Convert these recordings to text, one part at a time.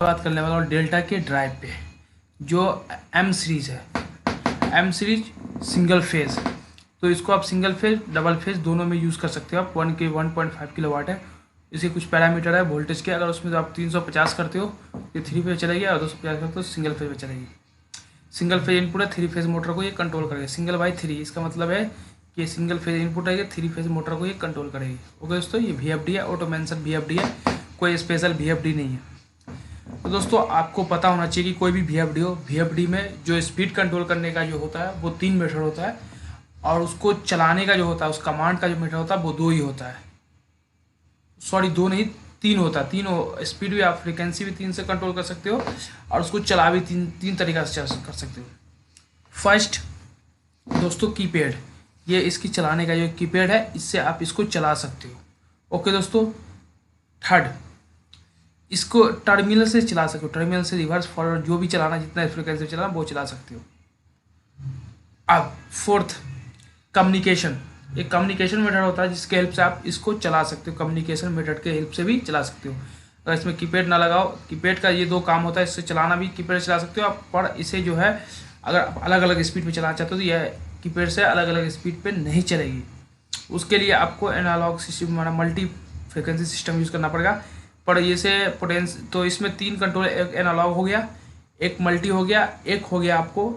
बात करने वाला हूँ डेल्टा के ड्राइव पे, जो एम सीरीज़ है, एम सीरीज सिंगल फेज़। तो इसको आप सिंगल फेज डबल फेज दोनों में यूज़ कर सकते हो आप। 1.5 किलोवाट है, इसे कुछ पैरामीटर है वोल्टेज के। अगर उसमें तो आप 350 करते हो ये 3 फेज चलेगी, और 250 करते हो सिंगल फेज में चलेगी। सिंगल फेज इनपुट है, 3 फेज मोटर को ये कंट्रोल करेगा। सिंगल बाई 3 इसका मतलब है कि सिंगल फेज इनपुट है, 3 फेज मोटर को ये कंट्रोल करेगी। ओके दोस्तों, ये VFD है, ऑटोमेंशन VFD है, कोई स्पेशल VFD नहीं है। तो दोस्तों आपको पता होना चाहिए कि कोई भी VFD हो, VFD में जो स्पीड कंट्रोल करने का जो होता है वो 3 मेथड होता है, और उसको चलाने का जो होता है, उस कमांड का जो मेथड होता है वो 2 ही होता है। सॉरी 2 नहीं 3 होता है। 3 स्पीड भी आप फ्रिक्वेंसी भी 3 से कंट्रोल कर सकते हो, और उसको चला भी तीन तरीका से कर सकते हो। फर्स्ट दोस्तों कीपैड, ये इसकी चलाने का जो कीपैड है, इससे आप इसको चला सकते हो। ओके दोस्तों, थर्ड इसको टर्मिनल से चला सकते हो, टर्मिनल से रिवर्स फॉरवर्ड जो भी चलाना, जितना फ्रिक्वेंसी चलाना वो चला सकते हो। अब फोर्थ कम्युनिकेशन, एक कम्युनिकेशन मेथड होता है जिसके हेल्प से आप इसको चला सकते हो। कम्युनिकेशन मेथड के हेल्प से भी चला सकते हो। अगर इसमें कीपैड ना लगाओ, कीपैड का ये 2 काम होता है, इससे चलाना भी कीपैड चला सकते हो आप, पर इसे जो है अगर आप अलग अलग स्पीड पे चलाना चाहते हो तो यह कीपैड से अलग अलग स्पीड पे नहीं चलेगी। उसके लिए आपको analogue system multi frequency system use करना पड़ेगा। पर ये से पोटेंस तो इसमें 3 कंट्रोल, एक एनालॉग हो गया, एक मल्टी हो गया, एक हो गया आपको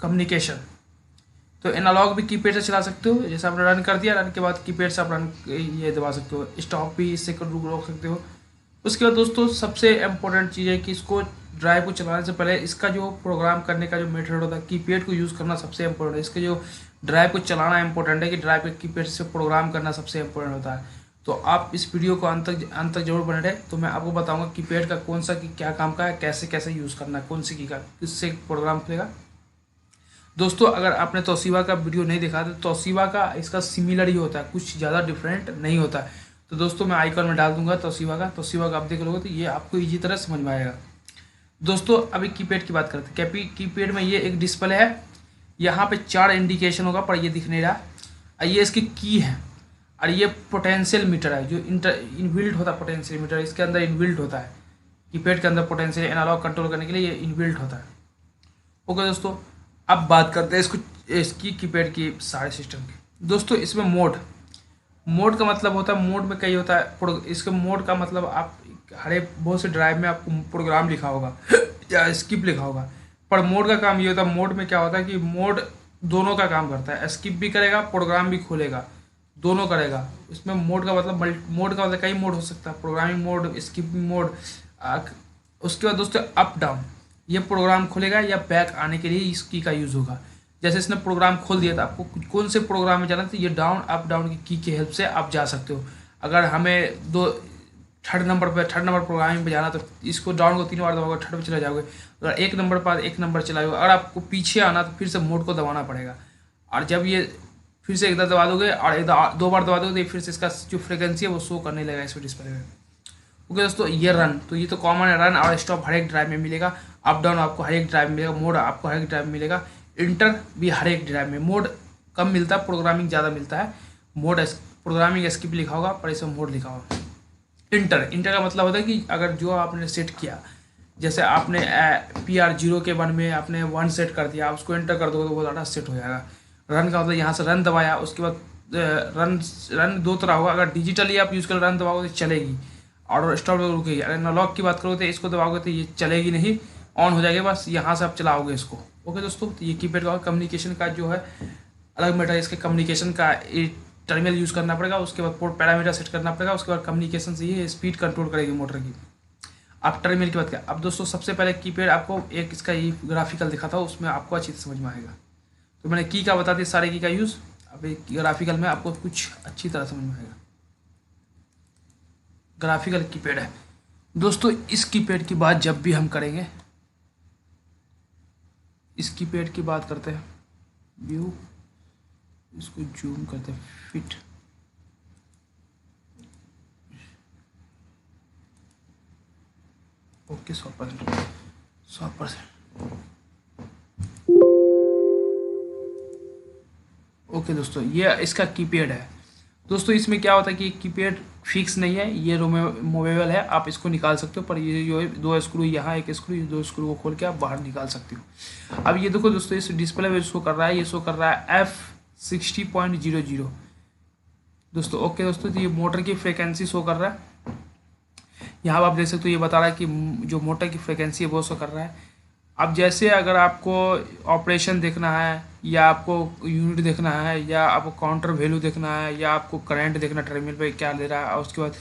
कम्युनिकेशन। तो एनालॉग भी कीपैड से चला सकते हो, जैसे आपने रन कर दिया, रन के बाद कीपैड से आप रन ये दबा सकते हो, स्टॉप भी इससे रोक सकते हो। उसके बाद दोस्तों सबसे इम्पोर्टेंट चीज़ है कि इसको ड्राइव को चलाने से पहले इसका जो प्रोग्राम करने का जो मेथड होता है, कीपैड को यूज़ करना सबसे इम्पोर्टेंट है। इसके जो ड्राइव को चलाना इंपॉर्टेंट है कि ड्राइव के कीपैड से प्रोग्राम करना सबसे इम्पोर्टेंट होता है। तो आप इस वीडियो को अंत तक जरूर बने रहे, तो मैं आपको बताऊंगा कीपैड का कौन सा की क्या काम का है, कैसे कैसे यूज़ करना है, कौन सी की का किससे प्रोग्राम खुलेगा। दोस्तों अगर आपने तोशिबा का वीडियो नहीं देखा तो तोशिबा का इसका सिमिलर ही होता है, कुछ ज़्यादा डिफरेंट नहीं होता है। तो दोस्तों मैं आइकॉन में डाल दूंगा तोशिबा का आप देख लोगे तो ये आपको इजी तरह समझ में आएगा। दोस्तों अभी कीपैड की बात करते हैं। कीपैड में ये एक डिस्प्ले है, यहाँ पे 4 इंडिकेशन होगा पर ये दिख नहीं रहा। ये इसकी की है, और ये पोटेंशियल मीटर है जो इनबिल्ट होता है। पोटेंशियल मीटर इसके अंदर इनबिल्ट होता है, कीपैड के अंदर पोटेंशियल एनालॉग कंट्रोल करने के लिए ये इनबिल्ट होता है। ओके दोस्तों, अब बात करते हैं इसकी कीपैड की सारे सिस्टम की। दोस्तों इसमें मोड का मतलब होता है, मोड में कई होता है। इसके मोड का मतलब आप बहुत से ड्राइव में आपको प्रोग्राम लिखा होगा या स्किप लिखा होगा, पर मोड का काम ये होता है। मोड में क्या होता है कि मोड दोनों का काम करता है, स्किप भी करेगा, प्रोग्राम भी खोलेगा, दोनों करेगा। इसमें मोड का मतलब कई मोड हो सकता है, प्रोग्रामिंग मोड, स्किपिंग मोड। उसके बाद दोस्तों अप डाउन, ये प्रोग्राम खोलेगा या बैक आने के लिए इस की का यूज़ होगा। जैसे इसने प्रोग्राम खोल दिया था, आपको कौन से प्रोग्राम में जाना था, ये डाउन अप डाउन की हेल्प से आप जा सकते हो। अगर हमें थर्ड नंबर प्रोग्रामिंग पे जाना तो इसको डाउन को 3 बार दबाओगे, थर्ड पे चले जाओगे। अगर 1 नंबर पर 1 नंबर चलाओगे, अगर आपको पीछे आना तो फिर से मोड को दबाना पड़ेगा। और जब ये फिर से एक बार दबा दोगे और 2 बार दबा दोगे तो फिर से इसका जो फ्रिक्वेंसी है वो शो करने लगेगा इस डिस्प्ले में। ओके दोस्तों, ये रन, तो ये तो कॉमन है, रन और स्टॉप हर एक ड्राइव में मिलेगा। अप डाउन आपको हर एक ड्राइव में मिलेगा, मोड आपको हर एक ड्राइव में मिलेगा, इंटर भी हर एक ड्राइव में। मोड कम मिलता है, प्रोग्रामिंग ज़्यादा मिलता है। मोड प्रोग्रामिंग स्किप लिखा होगा पर इसमें मोड लिखा होगा। इंटर का मतलब होता है कि अगर जो आपने सेट किया, जैसे आपने PR0 के 1 में आपने 1 सेट कर दिया, आप उसको एंटर कर दोगे तो वो डाटा सेट हो जाएगा। रन का मतलब यहाँ से रन दबाया, उसके बाद रन 2 तरह होगा। अगर डिजिटली आप यूज़ कर रन दबाओगे तो चलेगी और स्टॉप रुकेगी। अगर एनालॉग की बात करोगे तो इसको दबाओगे तो ये चलेगी नहीं, ऑन हो जाएगी, बस यहाँ से आप चलाओगे इसको। ओके दोस्तों, तो ये कीपैड का कम्युनिकेशन का जो है अलग मैटर है। इसके कम्युनिकेशन का टर्मिनल यूज़ करना पड़ेगा, उसके बाद पोर्ट पैरामीटर सेट करना पड़ेगा, उसके बाद कम्युनिकेशन से ये स्पीड कंट्रोल करेगी मोटर की। आप टर्मिनल की बात करें। अब दोस्तों सबसे पहले कीपैड आपको एक इसका ये ग्राफिकल दिखा था, उसमें आपको अच्छी से समझ में आएगा। तो मैंने की का बता दिया, सारे की का यूज़। अब ग्राफिकल में आपको कुछ अच्छी तरह समझ में आएगा। ग्राफिकल कीपैड है दोस्तों। इस कीपैड की बात जब भी हम करेंगे, इस कीपैड की बात करते हैं, व्यू, इसको जूम करते हैं, फिट, ओके 100%। ओके दोस्तों, ये इसका कीपैड है। दोस्तों इसमें क्या होता है कि कीपैड फिक्स नहीं है, ये मूवेबल है, आप इसको निकाल सकते हो, पर ये जो 2 स्क्रू यहाँ, एक स्क्रू, 2 स्क्रू को खोल के आप बाहर निकाल सकते हो। अब ये देखो दोस्तों, इस डिस्प्ले में शो कर रहा है, ये शो कर रहा है F60.00 दोस्तों। ओके दोस्तों, तो ये मोटर की फ्रिक्वेंसी शो कर रहा है, यहाँ आप देख सकते हो, ये बता रहा है कि जो मोटर की फ्रिक्वेंसी है वो शो कर रहा है। अब जैसे अगर आपको ऑपरेशन देखना है, या आपको यूनिट देखना है, या आपको काउंटर वैल्यू देखना है, या आपको करंट देखना टर्मिनल पे क्या ले रहा है, और उसके बाद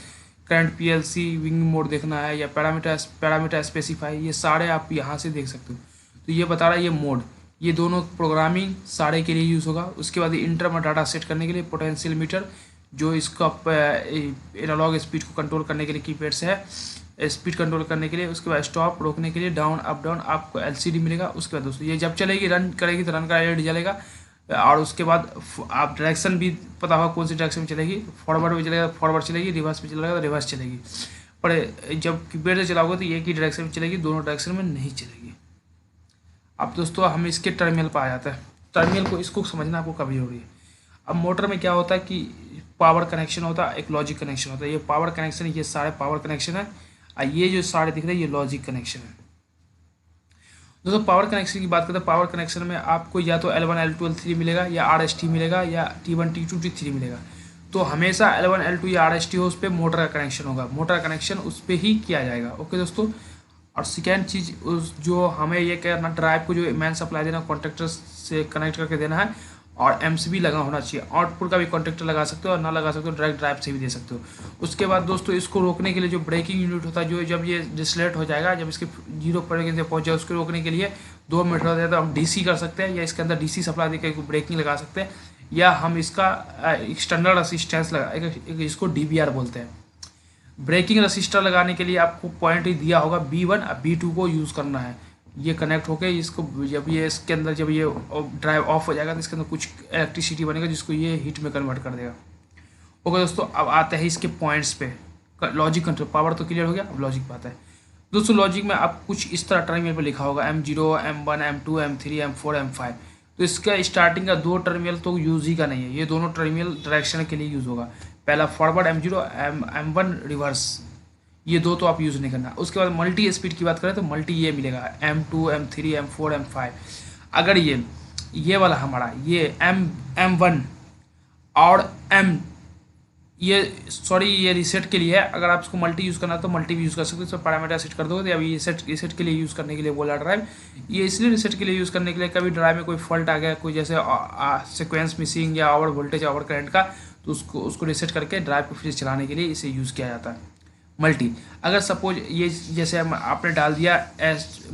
करंट पीएलसी विंग मोड देखना है, या पैरामीटर स्पेसिफाई, ये सारे आप यहाँ से देख सकते हो। तो ये बता रहा है ये मोड, ये दोनों प्रोग्रामिंग सारे के लिए यूज़ होगा। उसके बाद इंटर में डाटा सेट करने के लिए पोटेंशियल मीटर, जो इसका एनालॉग स्पीड को कंट्रोल करने के लिए कीपैड से है, स्पीड कंट्रोल करने के लिए। उसके बाद स्टॉप रोकने के लिए, डाउन अप डाउन आपको एलसीडी मिलेगा। उसके बाद दोस्तों ये जब चलेगी रन करेगी तो रन का एलईडी जलेगा, और उसके बाद आप डायरेक्शन भी पता होगा कौन सी डायरेक्शन में चलेगी, फॉरवर्ड में चलेगा फॉरवर्ड चलेगी, रिवर्स में चलेगा तो रिवर्स चलेगी। पर जब कीपैड से चलाओगे तो एक ही डायरेक्शन में चलेगी, दोनों डायरेक्शन में नहीं चलेगी। अब दोस्तों हम इसके टर्मिनल पर आ जाता है। टर्मिनल को इसको समझना आपको कभी जरूरी है। अब मोटर में क्या होता है कि पावर कनेक्शन होता है, एक लॉजिक कनेक्शन होता है। ये पावर कनेक्शन, ये सारे पावर कनेक्शन है, और ये जो सारे दिख रहे हैं ये लॉजिक कनेक्शन है। दोस्तों पावर कनेक्शन की बात करते हैं, पावर कनेक्शन में आपको या तो L1 L2 L3 मिलेगा, या RST मिलेगा, या T1 T2 T3 मिलेगा। तो हमेशा L1 L2 या RST हो, उस पर मोटर का कनेक्शन होगा, मोटर का कनेक्शन उस पर ही किया जाएगा। ओके दोस्तों। और सेकेंड चीज़, उस जो हमें ये करना, ड्राइव को जो मेन सप्लाई देना, कॉन्ट्रेक्टर से कनेक्ट करके देना है, और एमसीबी लगा होना चाहिए। आउटपुट का भी कॉन्ट्रेक्टर लगा सकते हो, और ना लगा सकते हो डायरेक्ट ड्राइव से भी दे सकते हो। उसके बाद दोस्तों इसको रोकने के लिए जो ब्रेकिंग यूनिट होता है, जो जब ये डिसलेट हो जाएगा, जब इसके 0 पर पहुँच जाए, उसको रोकने के लिए 2 मीटर होता है, तो हम डीसी कर सकते हैं, या इसके अंदर डीसी सप्लाई देकर ब्रेकिंग लगा सकते हैं, या हम इसका एक्सटर्नल असिस्टेंस लगा, इसको डीबीआर बोलते हैं। ब्रेकिंग रसिस्टर लगाने के लिए आपको पॉइंट ही दिया होगा B1 और B2 को यूज़ करना है। ये कनेक्ट होके इसको, जब ये इसके अंदर जब ये ड्राइव ऑफ हो जाएगा तो इसके अंदर कुछ इलेक्ट्रिसिटी बनेगा, जिसको ये हीट में कन्वर्ट कर देगा। ओके दोस्तों, अब आते हैं इसके पॉइंट्स पे। लॉजिक कंट्रोल, पावर तो क्लियर हो गया, अब लॉजिक पे आता है। दोस्तों लॉजिक में आप कुछ इस तरह टर्मिनल पर लिखा होगा M0 M1 M2 M3 M4 M5। तो इसका स्टार्टिंग का 2 टर्मिनल तो यूज़ ही का नहीं है, ये दोनों टर्मिनल डायरेक्शन के लिए यूज़ होगा। पहला फॉरवर्ड M0 M1 रिवर्स, ये 2 तो आप यूज़ नहीं करना। उसके बाद मल्टी स्पीड की बात करें तो मल्टी ये मिलेगा M2 M3 M4 M5। अगर ये वाला हमारा ये M1 और ये रीसेट के लिए है। अगर आप इसको मल्टी यूज़ करना है तो मल्टी भी यूज़ कर सकते हो, इसमें पैरामीटर सेट कर दोगे। अभी ये रीसेट के लिए यूज़ करने के लिए बोला ड्राइव, ये इसलिए रीसेट के लिए यूज़ करने के लिए, कभी ड्राइव में कोई फॉल्ट आ गया, कोई जैसे सीक्वेंस मिसिंग या ओवर वोल्टेज ओवर करंट का, तो उसको रीसेट करके ड्राइव को फिर चलाने के लिए इसे यूज़ किया जाता है मल्टी। अगर सपोज ये जैसे आपने डाल दिया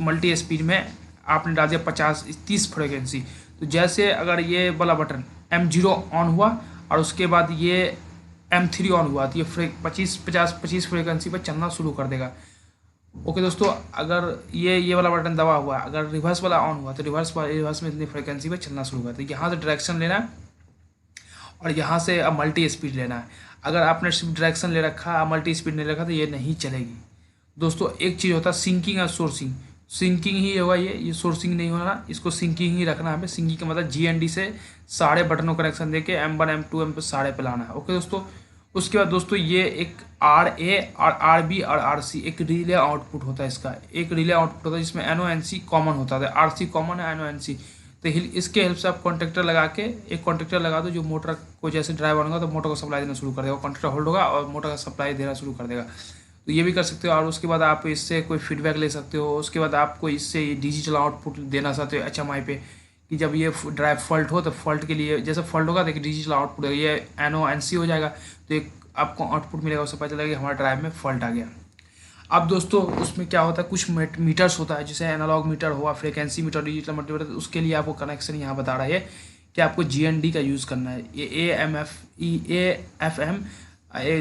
मल्टी स्पीड में, आपने डाल दिया 50-30 फ्रिक्वेंसी, तो जैसे अगर ये वाला बटन M0 ऑन हुआ और उसके बाद ये M3 ऑन हुआ, तो ये 25 फ्रिक्वेंसी पर चलना शुरू कर देगा। ओके दोस्तों, अगर ये वाला बटन दबा हुआ, अगर रिवर्स वाला ऑन हुआ तो रिवर्स में इतनी फ्रिक्वेंसी पर चलना शुरू कर देगा। यहाँ से डायरेक्शन लेना है और यहाँ से अब मल्टी स्पीड लेना है। अगर आपने सिर्फ डायरेक्शन ले रखा, मल्टी स्पीड नहीं रखा, तो ये नहीं चलेगी। दोस्तों एक चीज़ होता है सिंकिंग और सोर्सिंग, सिंकिंग ही होगा ये सोर्सिंग नहीं होना, इसको सिंकिंग ही रखना है हमें। सिंकिंग का मतलब GND से सारे बटनों कनेक्शन देके M1 M2 M सारे पे लाना है। ओके दोस्तों, उसके बाद दोस्तों ये एक RA और RB और RC एक रिले आउटपुट होता है। इसका एक रिले आउटपुट होता है जिसमें NO NC कॉमन होता है, RC कॉमन है, NO NC। तो इसके हेल्प से आप कॉन्ट्रेक्टर लगा के, एक कॉन्ट्रेक्टर लगा दो जो मोटर को जैसे ड्राइव होगा तो मोटर को सप्लाई देना शुरू कर देगा, कॉन्ट्रेक्टर होल्ड होगा और मोटर का सप्लाई देना शुरू कर देगा। तो ये भी कर सकते हो। और उसके बाद आप इससे कोई फीडबैक ले सकते हो। उसके बाद आपको इससे डिजिटल आउटपुट देना चाहते हो HMI पे, कि जब ये ड्राइव फॉल्ट हो तो फॉल्ट के लिए जैसे फॉल्ट होगा तो एक डिजिटल आउटपुट ये NO NC हो जाएगा, तो एक आपको आउटपुट मिलेगा, उससे पता चलेगा कि हमारे ड्राइव में फॉल्ट आ गया। अब दोस्तों उसमें क्या होता है, कुछ मीटर्स होता है, जैसे एनालॉग मीटर हुआ, फ्रिक्वेंसी मीटर, डिजिटल मल्टीमीटर। उसके लिए आपको कनेक्शन यहाँ बता रहा है कि आपको GND का यूज़ करना है। ये AFM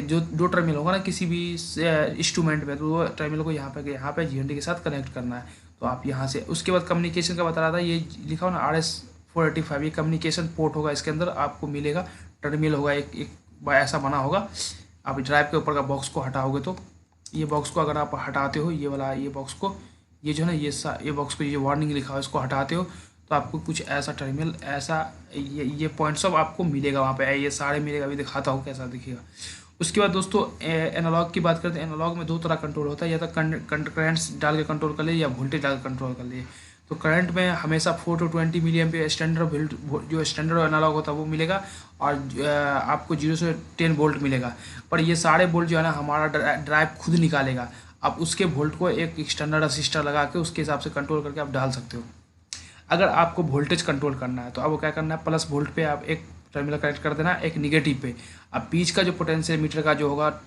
जो 2 टर्मिनल होगा ना किसी भी इंस्ट्रूमेंट में, तो वो टर्मिनल को यहाँ पे GND के साथ कनेक्ट करना है। तो आप यहाँ से, उसके बाद कम्युनिकेशन का बता रहा था, ये लिखा हो ना RS485, ये कम्युनिकेशन पोर्ट होगा। इसके अंदर आपको मिलेगा टर्मिनल होगा, एक ऐसा बना होगा। आप ड्राइव के ऊपर का बॉक्स को हटाओगे तो ये बॉक्स को अगर आप हटाते हो, ये बॉक्स को, ये जो है ना ये बॉक्स को, ये वार्निंग लिखा हो, इसको हटाते हो तो आपको कुछ ऐसा टर्मिनल, ऐसा ये पॉइंट्स ऑफ आपको मिलेगा वहाँ पे, ये सारे मिलेगा। अभी दिखाता हूँ कैसा दिखेगा। उसके बाद दोस्तों एनालॉग की बात करते हैं। एनालॉग में दो तरह कंट्रोल होता है, या तो करंट्स डाल के कंट्रोल कर ले या वोल्टेज डाल के कंट्रोल कर ले। तो करंट में हमेशा 4 to 20 मिली एम्पीयर स्टैंडर्ड जो स्टैंडर्ड एनालॉग होता है वो मिलेगा, और आपको 0 से 10 वोल्ट मिलेगा। पर ये सारे वोल्ट जो है ना हमारा ड्राइव खुद निकालेगा। आप उसके वोल्ट को एक एक्सटर्नल रजिस्टर लगा के उसके हिसाब से कंट्रोल करके आप डाल सकते हो। अगर आपको वोल्टेज कंट्रोल करना है तो आपको क्या करना है, प्लस वोल्ट पे आप एक टर्मिनल कनेक्ट कर देना, एक निगेटिव पे। अब बीच का जो पोटेंशियल मीटर का जो होगा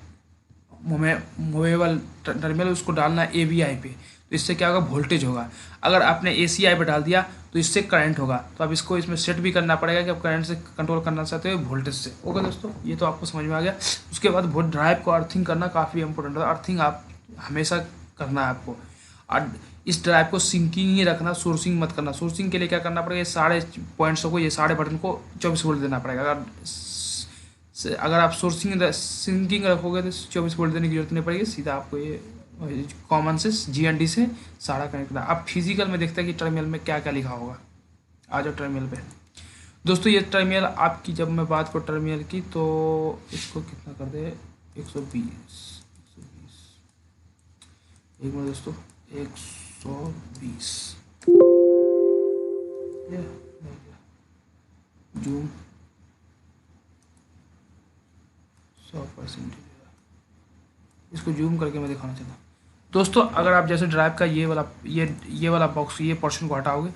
मूवेबल टर्मिनल, उसको डालना है AVI पे। तो इससे क्या होगा, वोल्टेज होगा। अगर आपने ACI पे डाल दिया तो इससे करंट होगा। तो अब इसको इसमें सेट भी करना पड़ेगा कि आप करंट से कंट्रोल करना चाहते हो वोल्टेज से। ओके दोस्तों, ये तो आपको समझ में आ गया। उसके बाद ड्राइव को अर्थिंग करना काफ़ी इंपॉर्टेंट है। अर्थिंग आप हमेशा करना है आपको, और इस ड्राइव को सिंकिंग ही रखना, सोर्सिंग मत करना। सोर्सिंग के लिए क्या करना पड़ेगा, ये सारे पॉइंट्सों को, ये सारे बटन को 24 वोल्ट देना पड़ेगा। अगर आप सिंकिंग रखोगे तो 24 वोल्ट देने की जरूरत नहीं पड़ेगी, सीधा आपको ये कॉमन से GND से सारा कनेक्ट करना। अब फिजिकल में देखते हैं कि टर्मिनल में क्या क्या लिखा होगा। आ जाओ टर्मिनल पे दोस्तों। ये टर्मिनल आपकी, जब मैं बात करूँ टर्मिनल की, तो इसको कितना कर दे, 120 एक मिनट दोस्तों, 120 जूम 100%। इसको जूम करके मैं दिखाना चाहता हूँ दोस्तों। अगर आप जैसे ड्राइव का ये वाला बॉक्स, ये पोर्शन को हटाओगे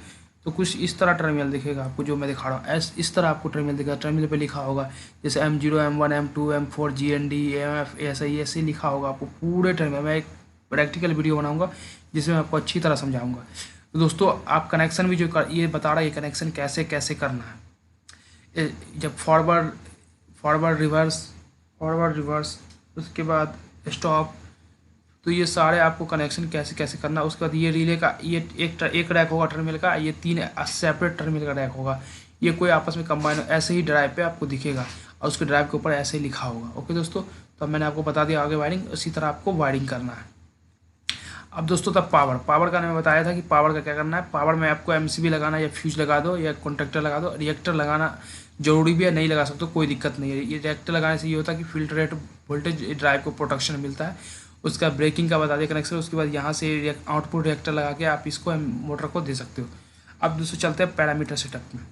तो कुछ इस तरह टर्मिनल दिखेगा आपको, जो मैं दिखा रहा हूँ। इस तरह आपको टर्मिनल दिखेगा। टर्मिनल पे लिखा होगा जैसे M0, M1, M2, M4, GND, AMF, ASI, ऐसे लिखा होगा आपको पूरे टर्मिनल। मैं एक प्रैक्टिकल वीडियो बनाऊंगा जिसमें आपको अच्छी तरह समझाऊंगा। तो दोस्तों आप कनेक्शन भी ये बता रहा है, ये कनेक्शन कैसे कैसे करना है। जब फॉरवर्ड रिवर्स, उसके बाद स्टॉप, तो ये सारे आपको कनेक्शन कैसे कैसे करना। उसके बाद ये रिले का ये एक रैक होगा टर्मिनल का, ये 3 सेपरेट टर्मिनल का रैक होगा। ये कोई आपस में कंबाइन ऐसे ही ड्राइव पे आपको दिखेगा, और उसके ड्राइव के ऊपर ऐसे ही लिखा होगा। ओके दोस्तों, तो मैंने आपको बता दिया आगे वायरिंग, उसी तरह आपको वायरिंग करना है। अब दोस्तों तब पावर का मैं बताया था कि पावर का क्या करना है। पावर में आपको MCB लगाना, या फ्यूज लगा दो, या कॉन्टेक्टर लगा दो। रिएक्टर लगाना जरूरी भी है, नहीं लगा सकते कोई दिक्कत नहीं है। ये रिएक्टर लगाने से ये होता है कि फील्ड रेट वोल्टेज ड्राइव को प्रोटेक्शन मिलता है। उसका ब्रेकिंग का बता दिया कनेक्शन। उसके बाद यहाँ से आउटपुट रिएक्टर लगा के आप इसको मोटर को दे सकते हो। अब दोस्तों चलते हैं पैरामीटर सेटअप में।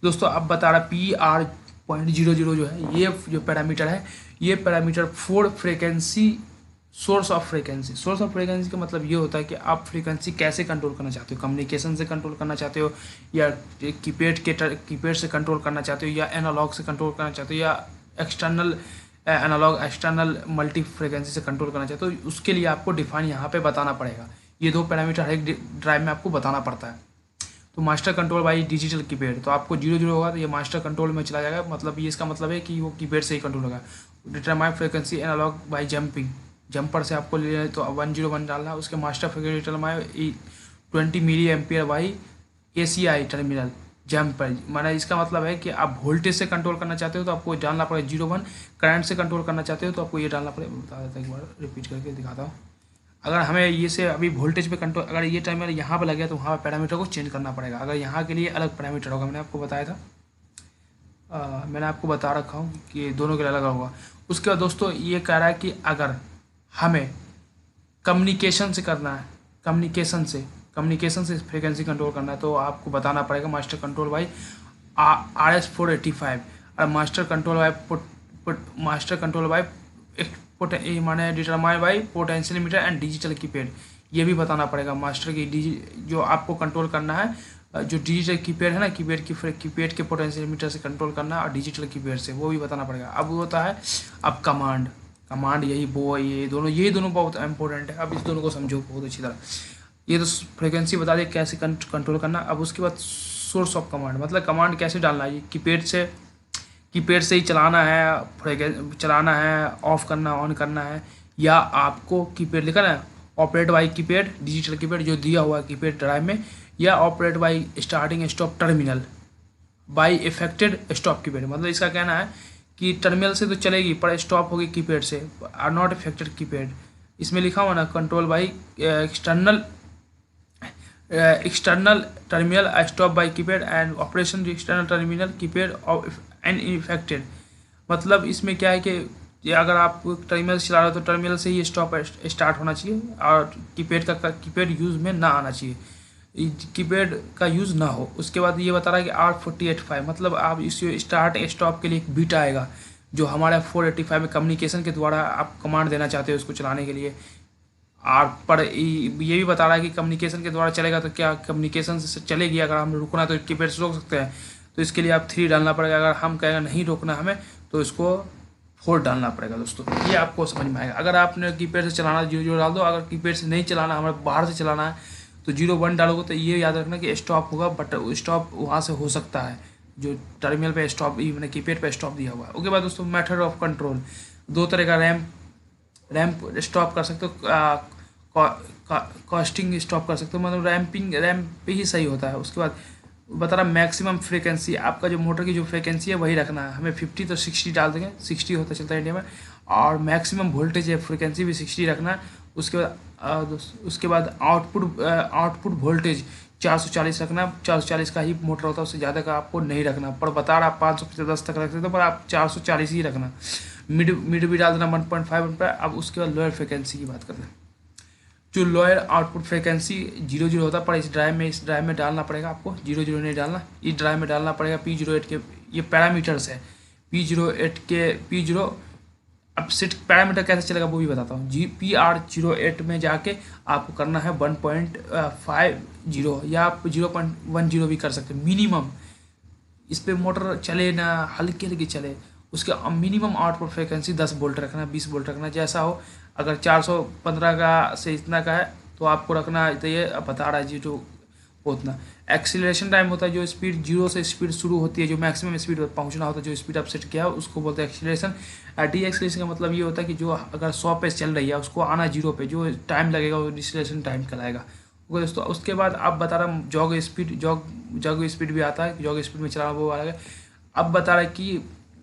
दोस्तों अब बता रहा PR.00 जो है, ये जो पैरामीटर है, ये parameter 4 frequency source of frequency का मतलब ये होता है कि आप फ्रीक्वेंसी कैसे कंट्रोल करना चाहते हो। कम्युनिकेशन से कंट्रोल करना चाहते हो, या कीपैड से कंट्रोल करना चाहते हो, या एनालॉग से कंट्रोल करना चाहते हो, या एक्सटर्नल एक्सटर्नल मल्टी फ्रीक्वेंसी से कंट्रोल करना चाहते हो। उसके लिए आपको डिफाइन यहाँ पे बताना पड़ेगा। ये 2 पैरामीटर हर एक ड्राइव में आपको बताना पड़ता है। तो master control by digital keypad, तो आपको 00 होगा तो ये मास्टर कंट्रोल में चला जाएगा। मतलब ये इसका मतलब है कि वो कीपैड से ही कंट्रोल होगा। Determine frequency analogue by jumper से आपको ले तो 101 डालना है। उसके master frequency determine 20 milliampere by ACI terminal jumper. माना इसका मतलब है कि आप वोल्टेज से कंट्रोल करना चाहते हो तो आपको डालना पड़ेगा 01। करंट से कंट्रोल करना चाहते हो तो आपको ये डालना पड़ेगा। बता देता हूँ, एक बार रिपीट करके दिखाता हूँ। अगर हमें ये से अभी वोल्टेज पे कंट्रोल, अगर ये टर्मिनल यहाँ पे लग गया तो वहाँ पे पैरामीटर को चेंज करना पड़ेगा। अगर यहाँ के लिए अलग पैरामीटर होगा, मैंने आपको बताया था, मैंने आपको बता रखा हूँ कि दोनों के लिए अलग होगा। उसके बाद दोस्तों ये कह रहा है कि अगर हमें कम्युनिकेशन से करना है, कम्युनिकेशन से फ्रीक्वेंसी कंट्रोल करना है, तो आपको बताना पड़ेगा मास्टर कंट्रोल बाई RS485 और मास्टर कंट्रोल बाई माने determine by potential meter and digital keypad. ये भी बताना पड़ेगा मास्टर की जो आपको कंट्रोल करना है, जो डिजिटल कीपैड है ना, कीपैड के पोटेंशियल मीटर से कंट्रोल करना है, और डिजिटल कीपैड से, वो भी बताना पड़ेगा। अब होता है अब कमांड यही ये दोनों बहुत इंपॉर्टेंट है। अब इस दोनों को समझो बहुत अच्छी तरह। ये तो फ्रीक्वेंसी बता दें कैसे कंट्रोल करना। अब उसके बाद सोर्स ऑफ कमांड, मतलब कमांड कैसे डालना है। कीपैड से ही चलाना है, ऑफ करना, ऑन करना है, या आपको कीपैड लिखा ना operate by keypad, digital keypad जो दिया हुआ है कीपैड ड्राइव में, या operate by starting stop terminal by affected stop keypad. मतलब इसका कहना है कि टर्मिनल से तो चलेगी पर स्टॉप होगी कीपैड से, आर नॉट इफेक्टेड कीपैड। इसमें लिखा हुआ ना control by external external terminal stop by keypad and operation external terminal keypad and affected. मतलब इसमें क्या है कि ये अगर आप टर्मिनल चला रहे हो तो टर्मिनल से ही स्टॉप स्टार्ट होना चाहिए और कीपैड यूज़ में ना आना चाहिए, कीपैड का यूज़ ना हो। उसके बाद ये बता रहा है कि R485 मतलब आप इस स्टार्ट स्टॉप के लिए एक बीट आएगा जो हमारा 485 में कम्युनिकेशन के द्वारा आप कमांड देना चाहते हो उसको चलाने के लिए। और पर ये भी बता रहा है कि कम्युनिकेशन के द्वारा चलेगा तो क्या कम्युनिकेशन से चलेगी, अगर हम रुकना तो कीपैड से रोक सकते हैं, तो इसके लिए आप 3 डालना पड़ेगा। अगर हम कहेंगे नहीं रोकना हमें तो इसको 4 डालना पड़ेगा दोस्तों। ये आपको समझ में आएगा। अगर आपने कीपैड से चलाना 0 डाल दो, अगर कीपैड से नहीं चलाना हमें बाहर से चलाना है तो 0 1 डालोगे तो ये याद रखना कि स्टॉप होगा, बट स्टॉप वहाँ से हो सकता है जो टर्मिनल पे स्टॉप मैंने कीपैड पे स्टॉप दिया हुआ है। उसके बाद दोस्तों मेथड ऑफ कंट्रोल, 2 तरह का रैम्प स्टॉप कर सकते हो, कास्टिंग स्टॉप कर सकते हो, मतलब रैम्प पे ही सही होता है। उसके बाद बता रहा मैक्सिमम फ्रिक्वेंसी, आपका जो मोटर की जो फ्रिक्वेंसी है वही रखना है, हमें 50 तो 60 डाल देंगे, 60 होता चलता है इंडिया में। और मैक्सिमम वोल्टेज है फ्रिक्वेंसी भी 60 रखना है। उसके बाद आउटपुट वोल्टेज 440 रखना, 440 का ही मोटर होता है, उससे ज़्यादा का आपको नहीं रखना। पर बता रहा आप 510 तक रख सकते हो, पर आप 440 ही रखना। मिड भी डाल देना 1.5 पर। अब उसके बाद लोअर फ्रिक्वेंसी की बात करते हैं। जो लोअर आउटपुट फ्रिक्वेंसी 00 होता है, पर इस ड्राइव में डालना पड़ेगा आपको, 00 नहीं डालना, इस ड्राइव में डालना पड़ेगा P08 के। ये पैरामीटर्स है P08 के P0। अब सेट पैरामीटर कैसे चलेगा वो भी बताता हूँ। PR08 में जाके आपको करना है 1.50 या आप 0.10 भी कर सकते हैं मिनिमम। इस पर मोटर चले ना हल्की हल्की चले, उसके मिनिमम आउटपुट फ्रिक्वेंसी 10 वोल्ट रखना, 20 वोल्ट रखना, जैसा हो। अगर 415 का से इतना का है तो आपको रखना, तो ये बता रहा है जी जो उतना। एक्सीलरेशन टाइम होता है जो स्पीड 0 से स्पीड शुरू होती है, जो मैक्सिमम स्पीड पर पहुंचना होता है, जो स्पीड आप सेट किया है उसको बोलते हैं एक्सीलरेशन। डी एक्सीलरेशन का मतलब ये होता है कि जो अगर 100 पे चल रही है उसको आना 0 पे, जो टाइम लगेगा वो डिसलेशन टाइम कहलाएगा। ओके दोस्तों, उसके बाद आप बता रहा हूँ जॉग स्पीड भी आता है, जॉग स्पीड में चलाना वो अलग है। अब बता रहा है कि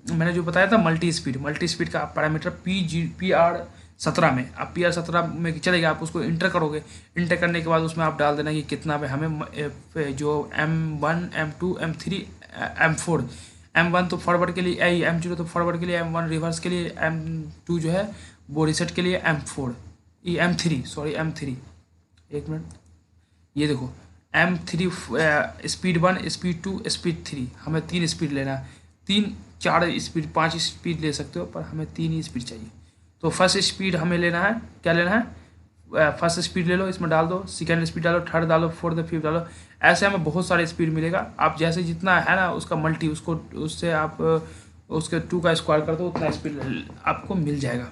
मैंने जो बताया था मल्टी स्पीड का पैरामीटर PR17 में, आप PR17 में चलेगा, आप उसको इंटर करोगे। इंटर करने के बाद उसमें आप डाल देना कि कितना पे हमें जो M1 M2 M3 M4, M1 तो फॉरवर्ड के लिए, M0 तो फॉरवर्ड के लिए, M1 रिवर्स के लिए, M2 जो है वो रिसेट के लिए, M4 ये M3 एक मिनट, ये देखो M3 स्पीड 1 स्पीड 2 स्पीड 3, हमें 3 स्पीड लेना है। 3 4 स्पीड 5 स्पीड ले सकते हो, पर हमें 3 ही स्पीड चाहिए। तो फर्स्ट स्पीड हमें लेना है, क्या लेना है, फर्स्ट स्पीड ले लो, इसमें डाल दो, सेकंड स्पीड डालो, थर्ड डालो, फोर्थ फिफ्थ डालो, ऐसे हमें बहुत सारे स्पीड मिलेगा। आप जैसे जितना है ना उसका मल्टी, उससे आप उसके 2 का स्क्वायर कर दो, उतना स्पीड आपको मिल जाएगा।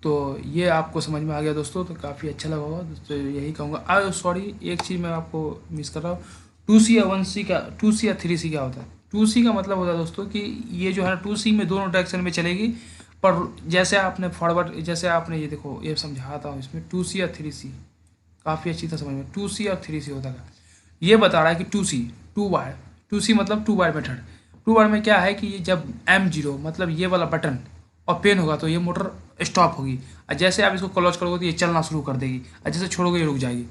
तो ये आपको समझ में आ गया दोस्तों, तो काफ़ी अच्छा लगा होगा दोस्तों, यही कहूँगा। सॉरी एक चीज़ मैं आपको मिस कर रहा हूँ, 2C या 1C का, 2C या 3C क्या होता है। 2C का मतलब होता है दोस्तों कि ये जो है ना 2C में दोनों डायरेक्शन में चलेगी, पर जैसे आपने फॉरवर्ड, जैसे आपने ये देखो ये समझाता हूँ इसमें 2C या 3C काफ़ी अच्छी तरह समझ में, 2C और 3C होता है। ये बता रहा है कि 2C 2C मतलब 2 वायर मेथड। 2 वायर में क्या है कि ये जब M0 मतलब ये वाला बटन ओपन होगा तो ये मोटर स्टॉप होगी, और जैसे आप इसको क्लोज करोगे तो ये चलना शुरू कर देगी, और जैसे छोड़ोगे ये रुक जाएगी,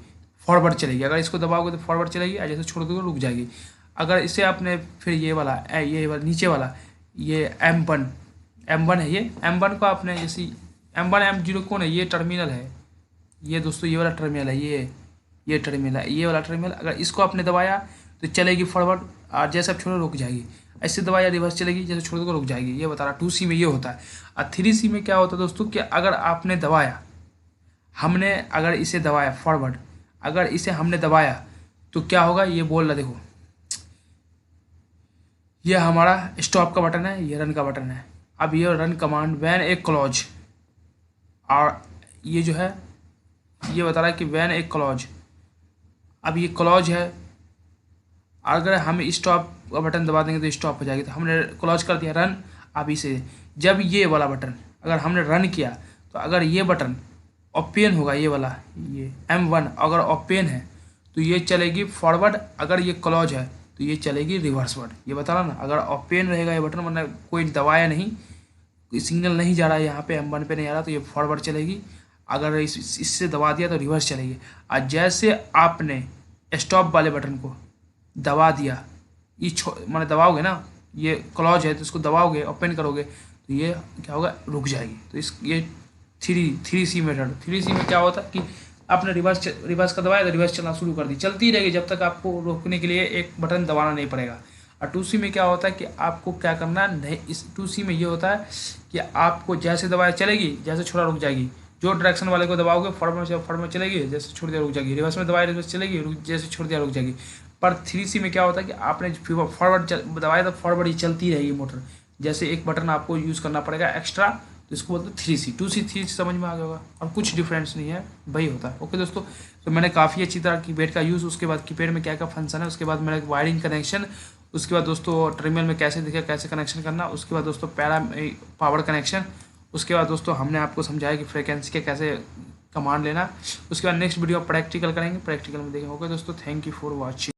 फॉरवर्ड चलेगी। अगर इसको दबाओगे तो फॉरवर्ड चलेगी, और जैसे छोड़ दोगे रुक जाएगी। अगर इसे आपने फिर ये वाला नीचे वाला ये M1 है, ये M1 को आपने जैसे M1 M0 कौन है, ये टर्मिनल है, ये दोस्तों ये वाला टर्मिनल है, ये टर्मिनल है, ये वाला टर्मिनल। अगर इसको आपने दबाया तो चलेगी फॉरवर्ड, और जैसे आप छोड़ो रुक जाएगी, ऐसे दबाया रिवर्स चलेगी, जैसे छोड़ दो रुक जाएगी। ये बता रहा 2C में ये होता है। और 3C में क्या होता है दोस्तों कि अगर आपने दबाया, हमने अगर इसे दबाया फॉरवर्ड, अगर इसे हमने दबाया तो क्या होगा, ये बोल रहा देखो, ये हमारा स्टॉप का बटन है, ये रन का बटन है। अब ये run command when a clause, और ये जो है ये बता रहा है कि वैन ए क्लॉज। अब ये क्लॉज है, अगर हम स्टॉप का बटन दबा देंगे तो स्टॉप हो जाएगी, तो हमने क्लॉज कर दिया रन। अब इसे जब ये वाला बटन अगर हमने रन किया तो अगर ये बटन ओपन होगा, ये वाला ये M1 अगर ओपन है तो ये चलेगी फॉरवर्ड, अगर ये क्लॉज है तो ये चलेगी रिवर्सवर्ड। ये बता रहा ना, अगर ओपन रहेगा ये बटन, मतलब कोई दबाया नहीं, कोई सिग्नल नहीं जा रहा है यहाँ पे M1 पे नहीं आ रहा, तो ये फॉरवर्ड चलेगी। अगर इससे दबा दिया तो रिवर्स चलेगी। और जैसे आपने स्टॉप वाले बटन को दबा दिया, ये मैंने दबाओगे ना, ये क्लॉज है तो इसको दबाओगे ओपन करोगे तो ये क्या होगा, रुक जाएगी। तो ये 3C मेथड। 3C में क्या होता है कि आपने रिवर्स का दबाया तो रिवर्स चलना शुरू कर दी, चलती रहेगी जब तक आपको रोकने के लिए एक बटन दबाना नहीं पड़ेगा। और 2C में क्या होता है कि आपको क्या करना नहीं, इस 2C में ये होता है कि आपको जैसे दबाया चलेगी, जैसे छोड़ा रुक जाएगी। जो डायरेक्शन वाले को दबाओगे फॉरवर्ड में चलेगी, जैसे छोड़ दिया रुक जाएगी। रिवर्स में दबाया रिवर्स चलेगी, जैसे छोड़ दिया रुक जाएगी। पर 3C में क्या होता है कि आपने फॉरवर्ड दबाया तो फॉरवर्ड ही चलती रहेगी मोटर, जैसे एक बटन आपको यूज़ करना पड़ेगा एक्स्ट्रा, तो इसको बोलते हैं 3C। 3C समझ में आ गया होगा, और कुछ डिफरेंस नहीं है, वही होता है। ओके दोस्तों, तो मैंने काफ़ी अच्छी तरह कीपैड का यूज़, उसके बाद कीपैड में क्या क्या फंक्शन है, उसके बाद मेरा वायरिंग कनेक्शन, उसके बाद दोस्तों टर्मिनल में कैसे दिखे, कैसे कनेक्शन करना, उसके बाद दोस्तों पावर कनेक्शन, उसके बाद दोस्तों हमने आपको समझाया कि फ्रिक्वेंसी के कैसे कमांड लेना। उसके बाद नेक्स्ट वीडियो प्रैक्टिकल करेंगे, प्रैक्टिकल में देखेंगे। ओके दोस्तों, थैंक यू फॉर वॉचिंग।